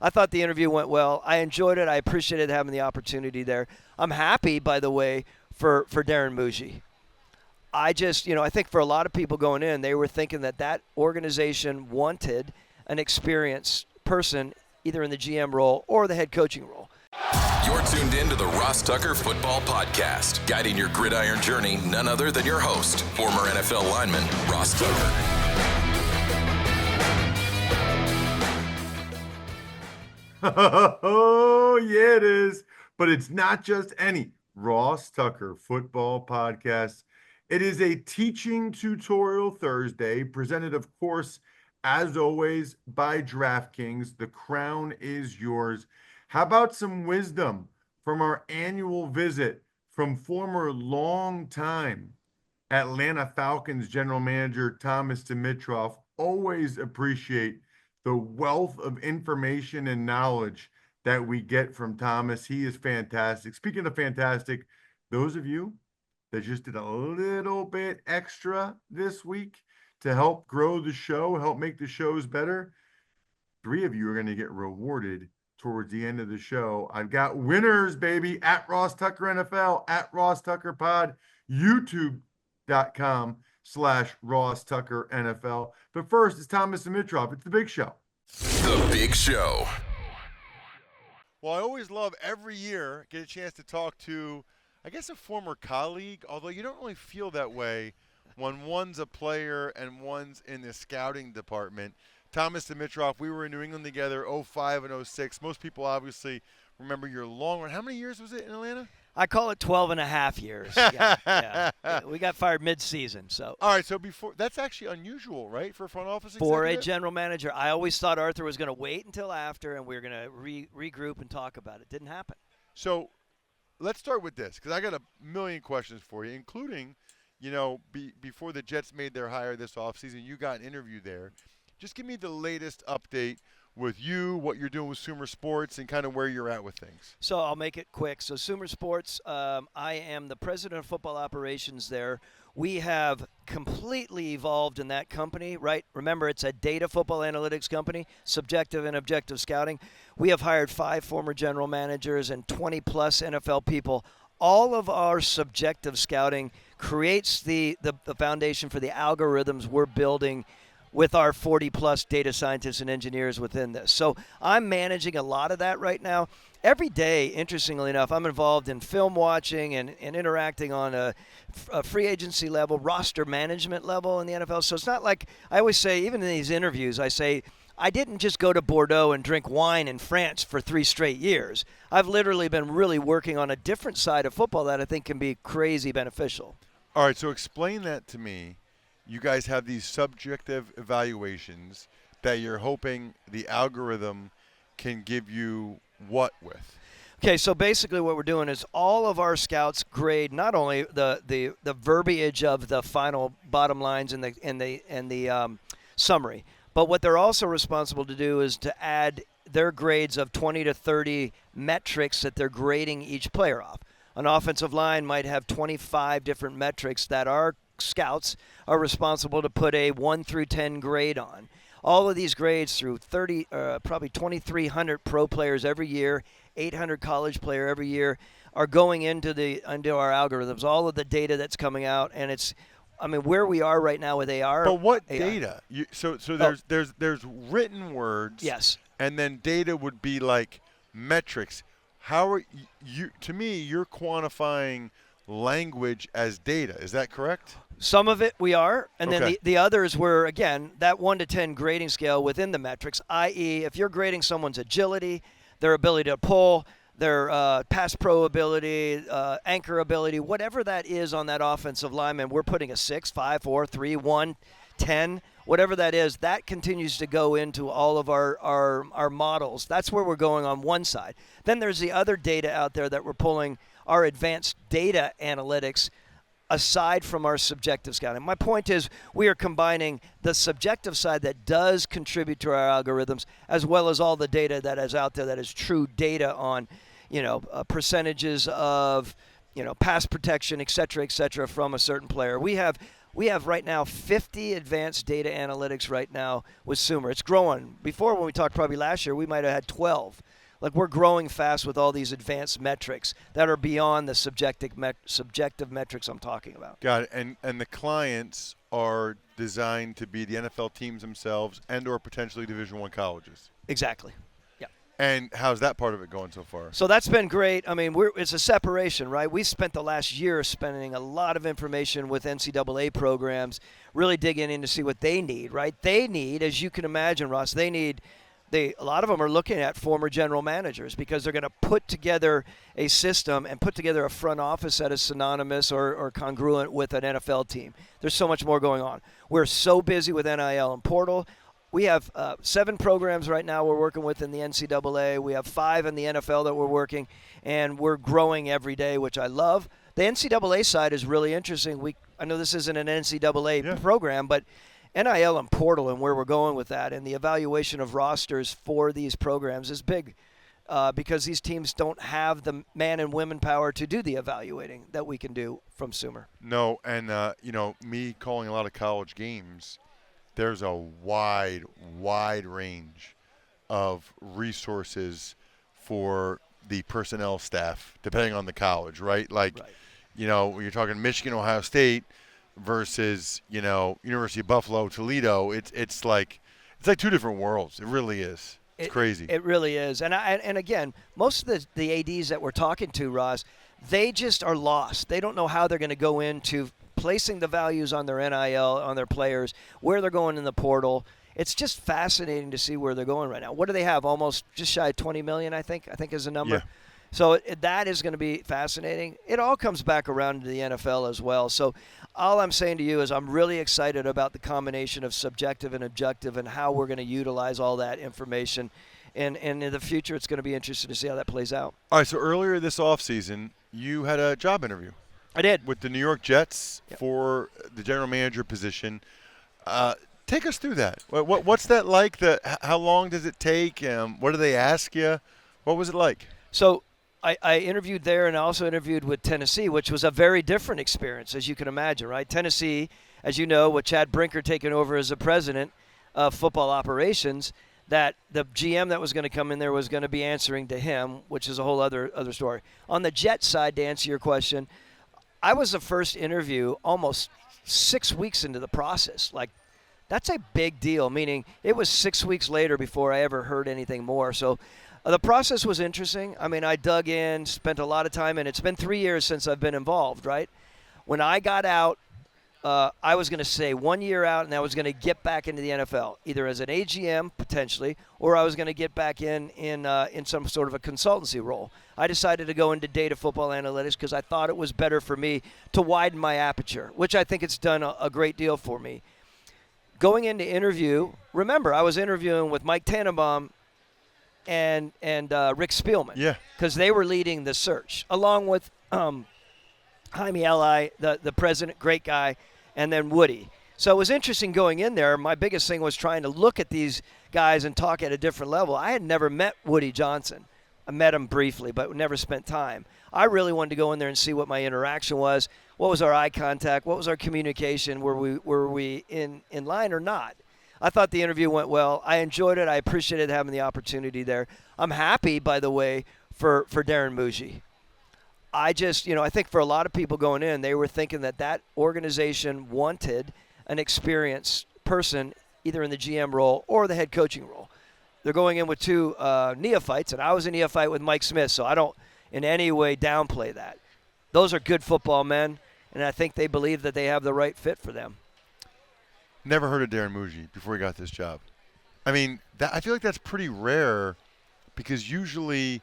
I thought the interview went well. I enjoyed it. I appreciated having the opportunity there. I'm happy, by the way, for Darren Muji. I just, I think for a lot of people going in, they were thinking that organization wanted an experienced person either in the GM role or the head coaching role. You're tuned in to the Ross Tucker Football Podcast, guiding your gridiron journey, none other than your host, former NFL lineman, Ross Tucker. Oh, yeah, it is. But it's not just any Ross Tucker Football Podcast. It is a teaching tutorial Thursday, presented, of course, as always, by DraftKings. The crown is yours. How about some wisdom from our annual visit from former longtime Atlanta Falcons general manager Thomas Dimitroff? Always appreciate the wealth of information and knowledge that we get from Thomas. He is fantastic. Speaking of fantastic, those of you that just did a little bit extra this week to help grow the show, help make the shows better, 3 of you are going to get rewarded towards the end of the show. I've got winners, baby, at Ross Tucker NFL, at Ross Tucker Pod, youtube.com/Ross Tucker NFL. But first, it's Thomas Dimitroff. It's the big show. The Big Show. Well, I always love every year get a chance to talk to, I guess, a former colleague, although you don't really feel that way when one's a player and one's in the scouting department. Thomas Dimitroff, we were in New England together 05 and 06. Most people obviously remember your long run. How many years was it in Atlanta? I call it 12 and a half years. Yeah. We got fired mid-season. So. All right, so that's actually unusual, right, for a front office executive? For a general manager. I always thought Arthur was going to wait until after, and we were going to regroup and talk about it. Didn't happen. So let's start with this, because I got a million questions for you, including, before the Jets made their hire this offseason, you got an interview there. Just give me the latest update with you, what you're doing with SumerSports, and kind of where you're at with things. So I'll make it quick. So SumerSports, I am the president of football operations there. We have completely evolved in that company, right? Remember, it's a data football analytics company, subjective and objective scouting. We have hired 5 former general managers and 20-plus NFL people. All of our subjective scouting creates the foundation for the algorithms we're building with our 40-plus data scientists and engineers within this. So I'm managing a lot of that right now. Every day, interestingly enough, I'm involved in film watching and interacting on a free agency level, roster management level in the NFL. So it's not like, I always say, even in these interviews, I say, I didn't just go to Bordeaux and drink wine in France for 3 straight years. I've literally been really working on a different side of football that I think can be crazy beneficial. All right, so explain that to me. You guys have these subjective evaluations that you're hoping the algorithm can give you what with? Okay, so basically what we're doing is all of our scouts grade not only the verbiage of the final bottom lines in the summary, but what they're also responsible to do is to add their grades of 20 to 30 metrics that they're grading each player off. An offensive line might have 25 different metrics that our scouts are responsible to put a 1 through 10 grade on. All of these grades through probably 2,300 pro players every year, 800 college player every year, are going into our algorithms. All of the data that's coming out, and it's, where we are right now with AR. But what AI. data? So there's written words. Yes. And then data would be like metrics. How are you? To me, you're quantifying language as data. Is that correct? Some of it we are, and Okay. then the others were, again, that 1 to 10 grading scale within the metrics, i.e. if you're grading someone's agility, their ability to pull, their pass pro ability, anchor ability, whatever that is on that offensive lineman, we're putting a 6, 5, 4, 3, 1, 10, whatever that is, that continues to go into all of our models. That's where we're going on one side. Then there's the other data out there that we're pulling, our advanced data analytics, aside from our subjective scouting. My point is we are combining the subjective side that does contribute to our algorithms as well as all the data that is out there that is true data on, percentages of, pass protection, et cetera, from a certain player. We have We have right now 50 advanced data analytics right now with Sumer. It's growing. Before, when we talked probably last year, we might have had 12. Like, we're growing fast with all these advanced metrics that are beyond the subjective metrics I'm talking about. Got it. And the clients are designed to be the NFL teams themselves and or potentially Division I colleges. Exactly. Yeah. And how's that part of it going so far? So that's been great. I mean, it's a separation, right? We spent the last year spending a lot of information with NCAA programs, really digging in to see what they need, right? They need, as you can imagine, Ross, a lot of them are looking at former general managers because they're going to put together a system and put together a front office that is synonymous or congruent with an NFL team. There's so much more going on. We're so busy with NIL and portal. We have 7 programs right now we're working with in the NCAA. We have 5 in the NFL that we're working, and we're growing every day, which I love. The NCAA side is really interesting. I know this isn't an NCAA program, but NIL and portal and where we're going with that and the evaluation of rosters for these programs is big because these teams don't have the man and women power to do the evaluating that we can do from Sumer. No, and, me calling a lot of college games, there's a wide range of resources for the personnel staff, depending on the college, right? Like, when you're talking Michigan, Ohio State versus, University of Buffalo, Toledo, it's like 2 different worlds. It really is. It's crazy. It really is. And again, most of the ADs that we're talking to, Ross, they just are lost. They don't know how they're going to go into placing the values on their NIL, on their players, where they're going in the portal. It's just fascinating to see where they're going right now. What do they have? Almost just shy of 20 million, I think is the number. Yeah. So that is going to be fascinating. It all comes back around to the NFL as well. So all I'm saying to you is I'm really excited about the combination of subjective and objective and how we're going to utilize all that information. And in the future, it's going to be interesting to see how that plays out. All right, so earlier this offseason, you had a job interview. I did. With the New York Jets for the general manager position. Take us through that. What's that like? How long does it take? What do they ask you? What was it like? So I interviewed there and I also interviewed with Tennessee, which was a very different experience, as you can imagine, right? Tennessee, as you know, with Chad Brinker taking over as the president of football operations, that the GM that was going to come in there was going to be answering to him, which is a whole other story. On the Jets side, to answer your question, I was the first interview almost 6 weeks into the process. Like, that's a big deal, meaning it was 6 weeks later before I ever heard anything more. So the process was interesting. I mean, I dug in, spent a lot of time, and it's been 3 years since I've been involved, right? When I got out, I was going to say 1 year out, and I was going to get back into the NFL, either as an AGM potentially, or I was going to get back in some sort of a consultancy role. I decided to go into data football analytics because I thought it was better for me to widen my aperture, which I think it's done a great deal for me. Going into interview, remember, I was interviewing with Mike Tannenbaum and Rick Spielman, because they were leading the search, along with Jaime Eli, the president, great guy, and then Woody. So it was interesting going in there. My biggest thing was trying to look at these guys and talk at a different level. I had never met Woody Johnson. I met him briefly, but never spent time. I really wanted to go in there and see what my interaction was. What was our eye contact? What was our communication? Were we in line or not? I thought the interview went well. I enjoyed it. I appreciated having the opportunity there. I'm happy, by the way, for Darren Muji. I just, I think for a lot of people going in, they were thinking that organization wanted an experienced person either in the GM role or the head coaching role. They're going in with 2 neophytes, and I was a neophyte with Mike Smith, so I don't in any way downplay that. Those are good football men, and I think they believe that they have the right fit for them. Never heard of Darren Muji before he got this job. I mean, I feel like that's pretty rare because usually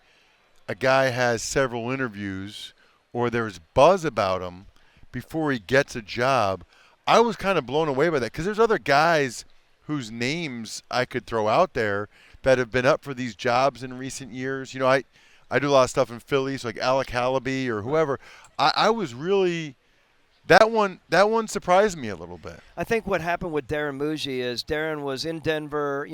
a guy has several interviews or there's buzz about him before he gets a job. I was kind of blown away by that because there's other guys whose names I could throw out there that have been up for these jobs in recent years. I do a lot of stuff in Philly, so like Alec Hallaby or whoever. I was really That one surprised me a little bit. I think what happened with Darren Muji is Darren was in Denver.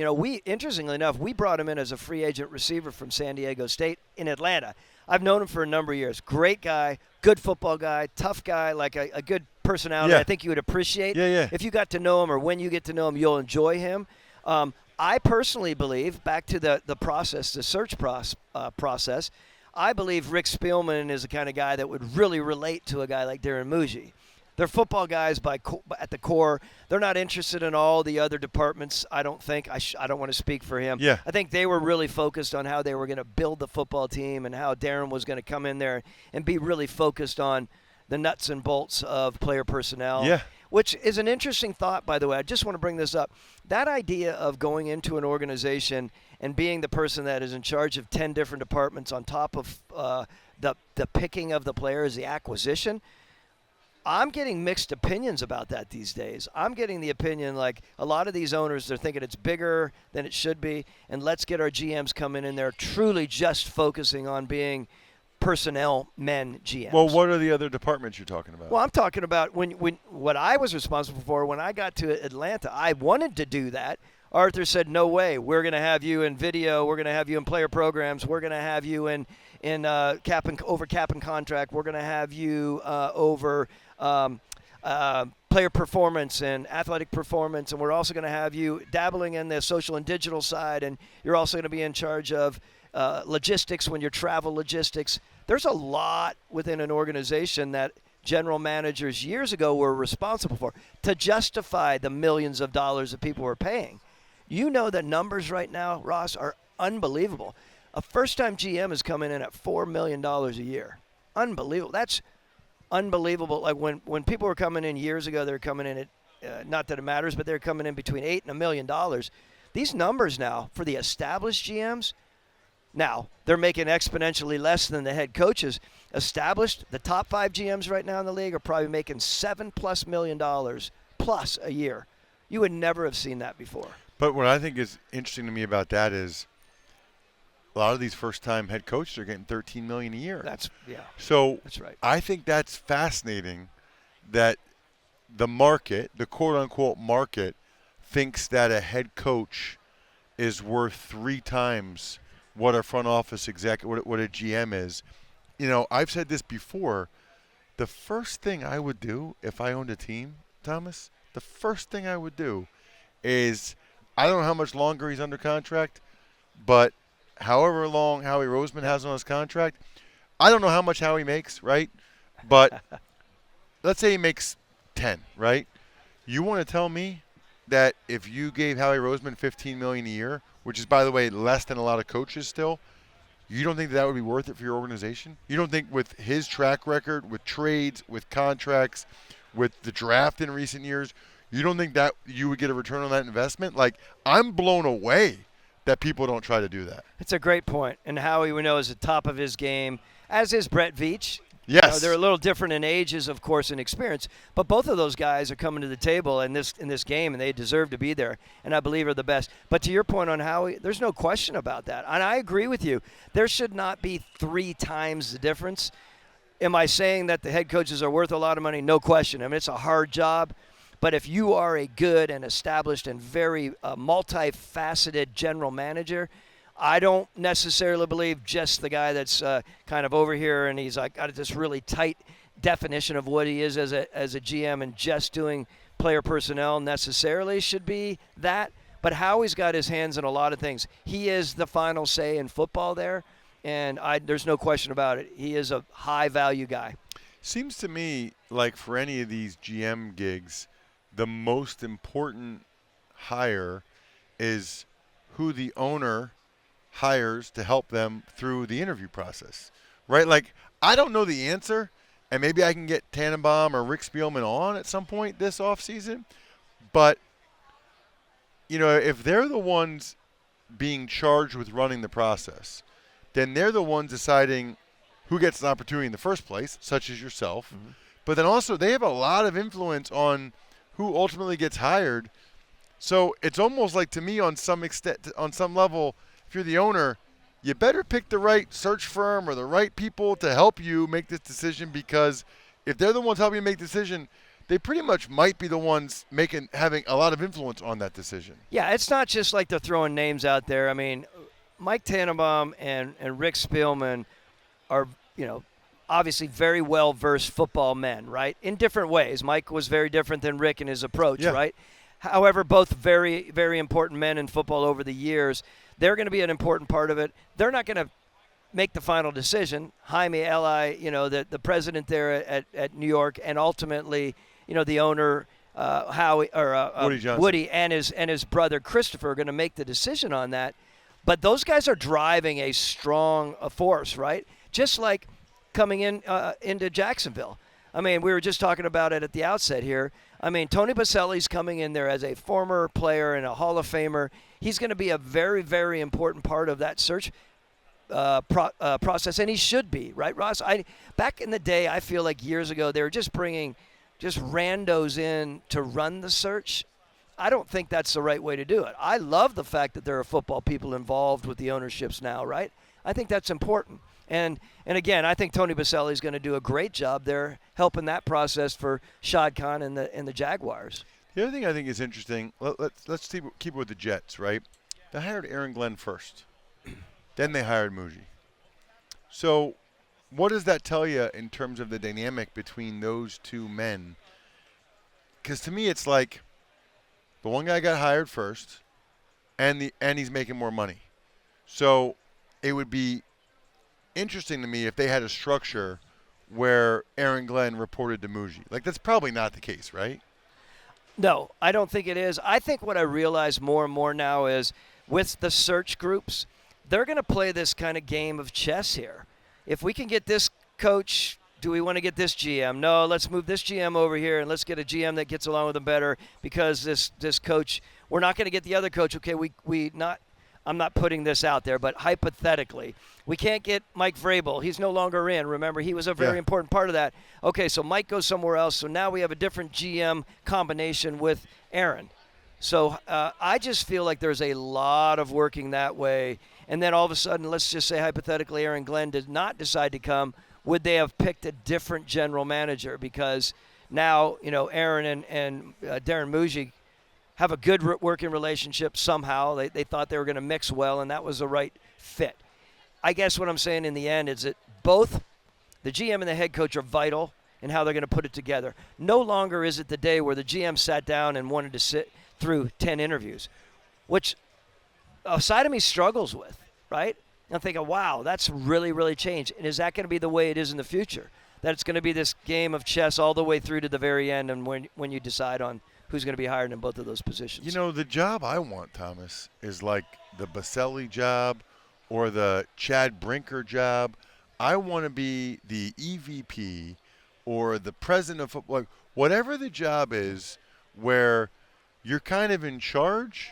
Interestingly enough, we brought him in as a free agent receiver from San Diego State in Atlanta. I've known him for a number of years. Great guy, good football guy, tough guy, like a good personality. Yeah. I think you would appreciate. Yeah. If you got to know him, or when you get to know him, you'll enjoy him. I personally believe, back to the process, the search process, I believe Rick Spielman is the kind of guy that would really relate to a guy like Darren Muji. They're football guys at the core. They're not interested in all the other departments, I don't think. I don't want to speak for him. Yeah. I think they were really focused on how they were going to build the football team and how Darren was going to come in there and be really focused on the nuts and bolts of player personnel. Yeah. Which is an interesting thought, by the way. I just want to bring this up. That idea of going into an organization and being the person that is in charge of 10 different departments on top of the picking of the players, the acquisition, I'm getting mixed opinions about that these days. I'm getting the opinion like a lot of these owners, they're thinking it's bigger than it should be, and let's get our GMs coming in there truly just focusing on being personnel men GMs. Well, what are the other departments you're talking about? Well, I'm talking about when what I was responsible for when I got to Atlanta. I wanted to do that. Arthur said, "No way. We're going to have you in video. We're going to have you in player programs. We're going to have you in cap and contract. We're going to have you over player performance and athletic performance, and we're also going to have you dabbling in the social and digital side, and you're also going to be in charge of logistics when you're travel logistics." There's a lot within an organization that general managers years ago were responsible for to justify the millions of dollars that people were paying. You know the numbers right now, Ross, are unbelievable. A first-time GM is coming in at $4 million a year. Unbelievable. That's unbelievable. Like when people were coming in years ago, they were coming in at, not that it matters, but they're coming in between $8 and $1 million. These numbers now for the established GMs, now they're making exponentially less than the head coaches. Established, the top 5 GMs right now in the league are probably making $7+ million plus a year. You would never have seen that before. But what I think is interesting to me about that is a lot of these first-time head coaches are getting $13 million a year. So that's right. I think that's fascinating that the market, the quote-unquote market, thinks that a head coach is worth 3 times what a front office executive, what a GM is. You know, I've said this before. The first thing I would do if I owned a team, Thomas, the first thing I would do is, I don't know how much longer he's under contract, but however long Howie Roseman has on his contract, I don't know how much Howie makes, right? But let's say he makes 10, right? You want to tell me that if you gave Howie Roseman $15 million a year, which is, by the way, less than a lot of coaches still, you don't think that would be worth it for your organization? You don't think with his track record, with trades, with contracts, with the draft in recent years, you don't think that you would get a return on that investment? Like, I'm blown away that people don't try to do that. It's a great point. And Howie, we know, is at the top of his game, as is Brett Veach. Yes. You know, they're a little different in ages, of course, and experience, but both of those guys are coming to the table in this game, and they deserve to be there, and I believe are the best. But to your point on Howie, there's no question about that, and I agree with you. There should not be 3 times the difference. Am I saying that the head coaches are worth a lot of money? No question. I mean, it's a hard job, but if you are a good and established and very multifaceted general manager, I don't necessarily believe just the guy that's kind of over here and he's like got this really tight definition of what he is as a GM and just doing player personnel necessarily should be that. But Howie's got his hands in a lot of things. He is the final say in football there, and there's no question about it. He is a high-value guy. Seems to me like for any of these GM gigs, the most important hire is who the owner hires to help them through the interview process, right? Like, I don't know the answer, and maybe I can get Tannenbaum or Rick Spielman on at some point this offseason, but, you know, if they're the ones being charged with running the process, then they're the ones deciding who gets an opportunity in the first place, such as yourself, but then also they have a lot of influence on who ultimately gets hired. So it's almost like, to me, on some extent, on some level, if you're the owner, you better pick the right search firm or the right people to help you make this decision, because if they're the ones helping you make the decision, they pretty much might be the ones having a lot of influence on that decision. Yeah, it's not just like they're throwing names out there. I mean, Mike Tannenbaum and Rick Spielman are, obviously very well-versed football men, right? In different ways. Mike was very different than Rick in his approach, right? However, both very, very important men in football over the years. They're going to be an important part of it. They're not going to make the final decision. Jaime Eli, the president there at New York, and ultimately, the owner, Woody and his brother Christopher are going to make the decision on that. But those guys are driving a strong force, right? Just like coming into Jacksonville. I mean, we were just talking about it at the outset here. I mean, Tony Baselli's coming in there as a former player and a Hall of Famer. He's going to be a very, very important part of that search process, and he should be, right, Ross? Back in the day, I feel like years ago, they were just bringing just randos in to run the search. I don't think that's the right way to do it. I love the fact that there are football people involved with the ownerships now, right? I think that's important. And again, I think Tony Baselli is going to do a great job there helping that process for Shad Khan and the Jaguars. The other thing I think is interesting, let's keep it with the Jets, right? They hired Aaron Glenn first. Then they hired Muji. So what does that tell you in terms of the dynamic between those two men? Because to me it's like the one guy got hired first and he's making more money. So it would be interesting to me if they had a structure where Aaron Glenn reported to Muji. Like, that's probably not the case, right? No, I don't think it is. I think what I realize more and more now is with the search groups, they're going to play this kind of game of chess here. If we can get this coach, do we want to get this GM? No, let's move this GM over here and let's get a GM that gets along with them better because this coach, we're not going to get the other coach. Okay, I'm not putting this out there, but hypothetically, we can't get Mike Vrabel. He's no longer in. Remember, he was a very important part of that. Okay, so Mike goes somewhere else. So now we have a different GM combination with Aaron. So I just feel like there's a lot of working that way. And then all of a sudden, let's just say hypothetically Aaron Glenn did not decide to come. Would they have picked a different general manager? Because now, Aaron and Darren Muji have a good working relationship somehow. They thought they were going to mix well, and that was the right fit. I guess what I'm saying in the end is that both the GM and the head coach are vital in how they're going to put it together. No longer is it the day where the GM sat down and wanted to sit through 10 interviews, which a side of me struggles with, right? I'm thinking, wow, that's really, really changed. And is that going to be the way it is in the future? That it's going to be this game of chess all the way through to the very end and when you decide on who's going to be hired in both of those positions? The job I want, Thomas, is like the Baselli job or the Chad Brinker job. I want to be the EVP or the president of football, whatever the job is where you're kind of in charge,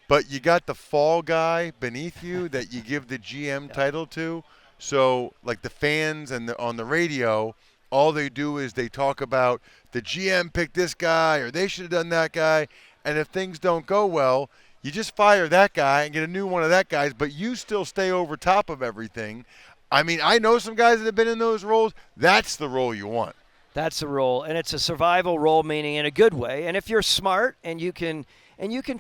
but you got the fall guy beneath you that you give the GM title to. So like the fans and on the radio, all they do is they talk about the GM picked this guy or they should have done that guy. And if things don't go well, you just fire that guy and get a new one of that guy's, but you still stay over top of everything. I mean, I know some guys that have been in those roles. That's the role you want. That's the role, and it's a survival role, meaning in a good way. And if you're smart and you can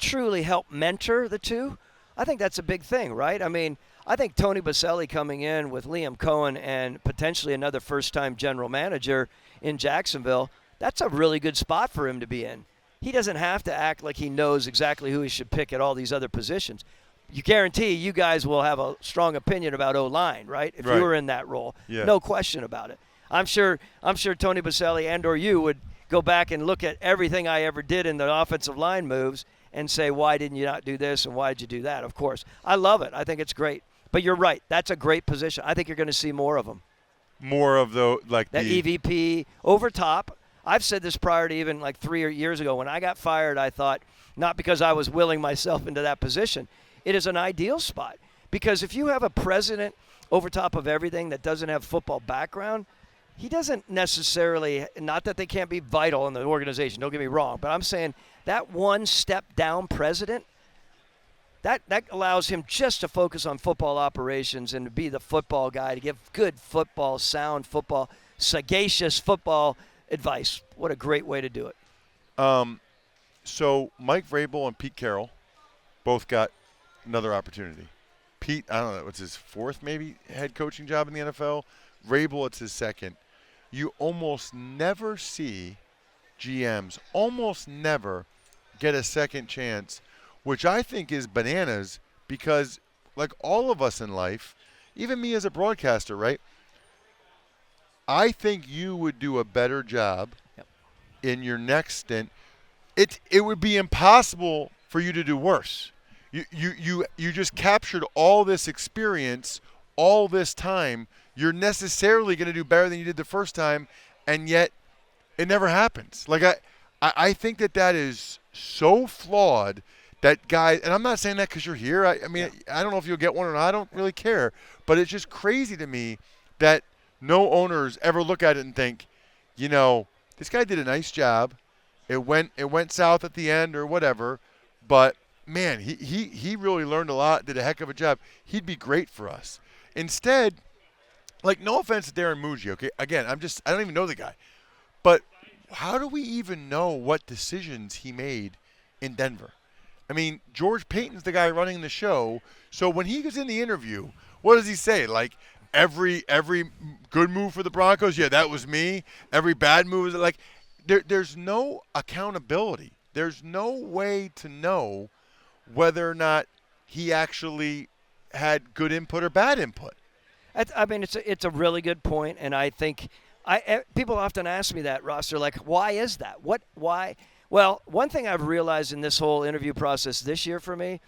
truly help mentor the two, I think that's a big thing, right? I mean, I think Tony Baselli coming in with Liam Cohen and potentially another first-time general manager in Jacksonville, that's a really good spot for him to be in. He doesn't have to act like he knows exactly who he should pick at all these other positions. You guarantee you guys will have a strong opinion about O-line, right? If you were in that role. Yeah. No question about it. I'm sure Tony Baselli and or you would go back and look at everything I ever did in the offensive line moves and say, why didn't you not do this and why did you do that? Of course. I love it. I think it's great. But you're right. That's a great position. I think you're going to see more of them. More of the that EVP over top. I've said this prior to even like 3 years ago. When I got fired, I thought, not because I was willing myself into that position, it is an ideal spot. Because if you have a president over top of everything that doesn't have football background, he doesn't necessarily, not that they can't be vital in the organization, don't get me wrong, but I'm saying that one step down president, that allows him just to focus on football operations and to be the football guy, to give good football, sound football sagacious football advice. What a great way to do it. So Mike Vrabel and Pete Carroll both got another opportunity. Pete, I don't know, it's his fourth maybe head coaching job in the NFL. Vrabel, it's his second. You almost never see GMs, almost never get a second chance, which I think is bananas because, like all of us in life, even me as a broadcaster, right? I think you would do a better job in your next stint. It would be impossible for you to do worse. You just captured all this experience, all this time. You're necessarily going to do better than you did the first time, and yet it never happens. Like I think that is so flawed that guys, and I'm not saying that because you're here. I mean, I don't know if you'll get one or not. I don't really care. But it's just crazy to me that no owners ever look at it and think, this guy did a nice job. It went south at the end or whatever, but man, he really learned a lot, did a heck of a job. He'd be great for us. Instead, like, no offense to Darren Muji, okay? Again, I don't even know the guy. But how do we even know what decisions he made in Denver? I mean, George Payton's the guy running the show, so when he goes in the interview, what does he say? Like, every good move for the Broncos, yeah, that was me. Every bad move is like, there's no accountability. There's no way to know whether or not he actually had good input or bad input. I mean, it's a really good point, and I think people often ask me that, Ross. They're like, why is that? Why? Well, one thing I've realized in this whole interview process this year for me,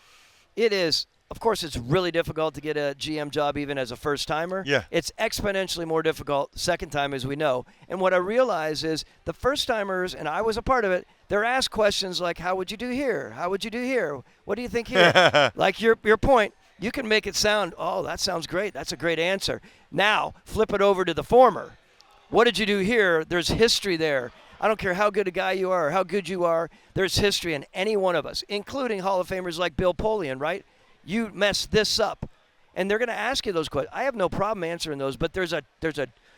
it is, of course, it's really difficult to get a GM job even as a first-timer. Yeah. It's exponentially more difficult second time, as we know. And what I realize is the first-timers, and I was a part of it, they're asked questions like, how would you do here? How would you do here? What do you think here? Like your point, you can make it sound, oh, that sounds great. That's a great answer. Now, flip it over to the former. What did you do here? There's history there. I don't care how good a guy you are or how good you are. There's history in any one of us, including Hall of Famers like Bill Polian, right? You messed this up. And they're going to ask you those questions. I have no problem answering those, but there's a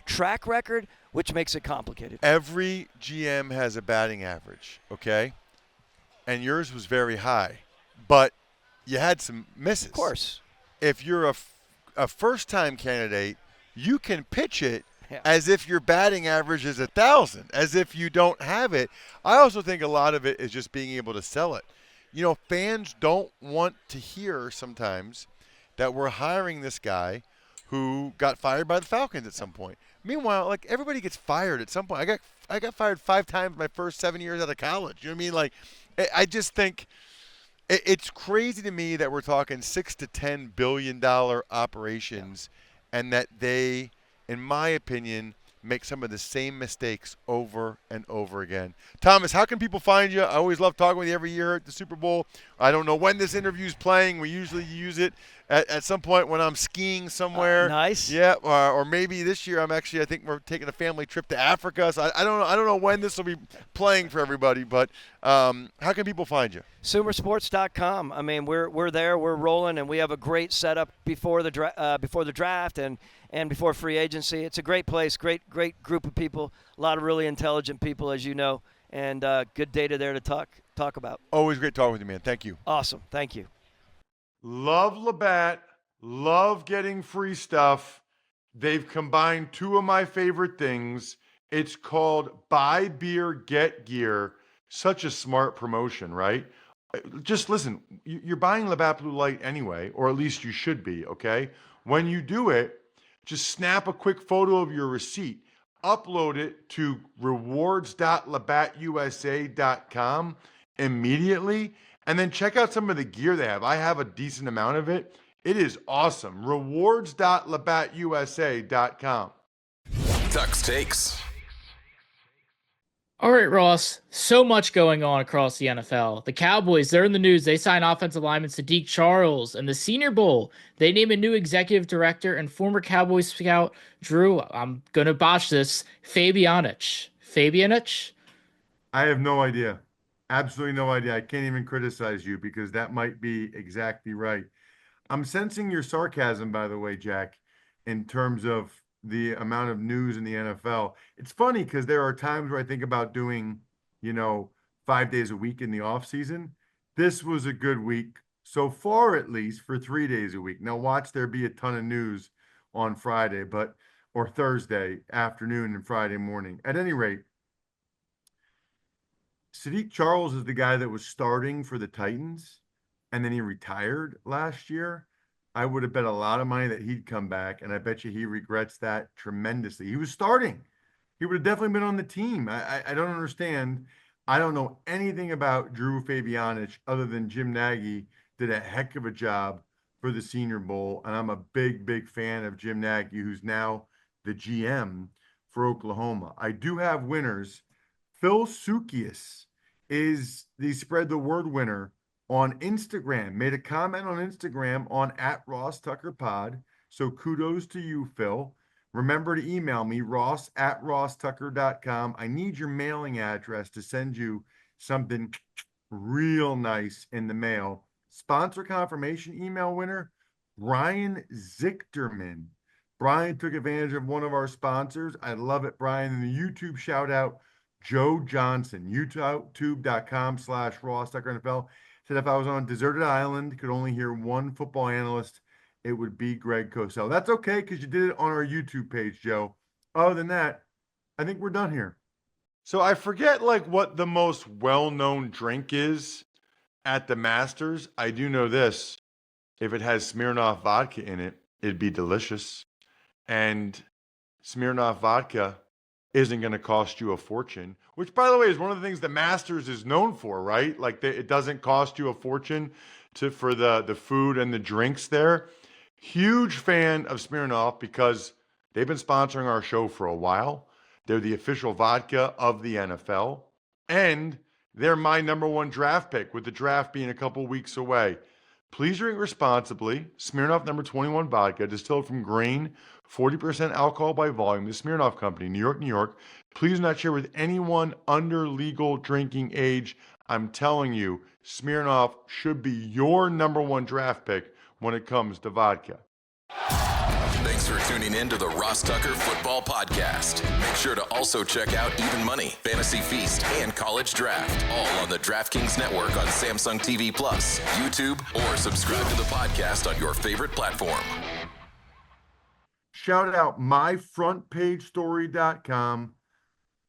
track record, which makes it complicated. Every GM has a batting average, okay? And yours was very high. But you had some misses. Of course. If you're a first-time candidate, you can pitch it as if your batting average is 1,000, as if you don't have it. I also think a lot of it is just being able to sell it. Fans don't want to hear sometimes that we're hiring this guy who got fired by the Falcons at some point. Meanwhile, like, everybody gets fired at some point. I got fired 5 times my first 7 years out of college. You know what I mean? Like, I just think it's crazy to me that we're talking $6 to $10 billion operations, and that they, in my opinion, make some of the same mistakes over and over again. Thomas, how can people find you? I always love talking with you every year at the Super Bowl. I don't know when this interview is playing. We usually use it at some point when I'm skiing somewhere. Nice. Yeah, or maybe this year I think we're taking a family trip to Africa. So I don't know when this will be playing for everybody, but how can people find you? SumerSports.com. I mean, we're there, we're rolling, and we have a great setup before the draft and before free agency. It's a great place, great group of people, a lot of really intelligent people, as you know, and good data there to talk about. Always great talking with you, man. Thank you. Awesome. Thank you. Love Labatt. Love getting free stuff. They've combined 2 of my favorite things. It's called Buy Beer, Get Gear. Such a smart promotion, right? Just listen, you're buying Labatt Blue Light anyway, or at least you should be, okay? When you do it, just snap a quick photo of your receipt, upload it to rewards.labattusa.com immediately, and then check out some of the gear they have. I have a decent amount of it. It is awesome. Rewards.labattusa.com. Tuck's Takes. All right, Ross. So much going on across the NFL. The Cowboys, they're in the news. They sign offensive lineman Sadiq Charles. And the Senior Bowl, they name a new executive director and former Cowboys scout, Drew, I'm going to botch this, Fabianich. Fabianich? I have no idea. Absolutely no idea. I can't even criticize you because that might be exactly right. I'm sensing your sarcasm, by the way, Jack, in terms of the amount of news in the NFL. It's funny because there are times where I think about doing, 5 days a week in the off season. This was a good week so far, at least for 3 days a week. Now watch there be a ton of news on Friday, or Thursday afternoon and Friday morning. At any rate, Sadiq Charles is the guy that was starting for the Titans, and then he retired last year. I would have bet a lot of money that he'd come back, and I bet you he regrets that tremendously. He was starting. He would have definitely been on the team. I don't understand. I don't know anything about Drew Fabianich other than Jim Nagy did a heck of a job for the Senior Bowl, and I'm a big, big fan of Jim Nagy, who's now the GM for Oklahoma. I do have winners. Phil Sukius is the spread the word winner on Instagram, made a comment on Instagram on @RossTuckerPod. So kudos to you, Phil. Remember to email me, ross@rosstucker.com. I need your mailing address to send you something real nice in the mail. Sponsor confirmation email winner, Brian Zichterman. Brian took advantage of one of our sponsors. I love it, Brian. And the YouTube shout out, Joe Johnson, youtube.com/RossTuckerNFL. Said if I was on a deserted island, could only hear one football analyst, it would be Greg Cosell. That's okay because you did it on our YouTube page, Joe. Other than that, I think we're done here. So I forget what the most well-known drink is at the Masters. I do know this. If it has Smirnoff vodka in it, it'd be delicious. And Smirnoff vodka isn't going to cost you a fortune, which, by the way, is one of the things the Masters is known for, right? It doesn't cost you a fortune for the food and the drinks there. Huge fan of Smirnoff because they've been sponsoring our show for a while. They're the official vodka of the NFL, and they're my number one draft pick, with the draft being a couple weeks away. Please drink responsibly. Smirnoff number 21 vodka, distilled from grain, 40% alcohol by volume. The Smirnoff Company, New York, New York. Please do not share with anyone under legal drinking age. I'm telling you, Smirnoff should be your number one draft pick when it comes to vodka. Thanks for tuning in to the Ross Tucker Football Podcast. Make sure to also check out Even Money, Fantasy Feast, and College Draft, all on the DraftKings Network on Samsung TV Plus, YouTube, or subscribe to the podcast on your favorite platform. Shout out myfrontpagestory.com.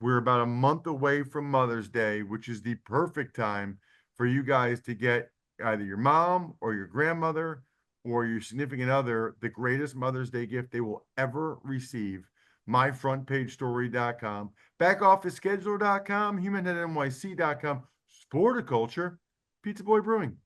We're about a month away from Mother's Day, which is the perfect time for you guys to get either your mom or your grandmother or your significant other the greatest Mother's Day gift they will ever receive. Myfrontpagestory.com, backoffescheduler.com, humanheadnyc.com, Sporticulture, Pizza Boy Brewing.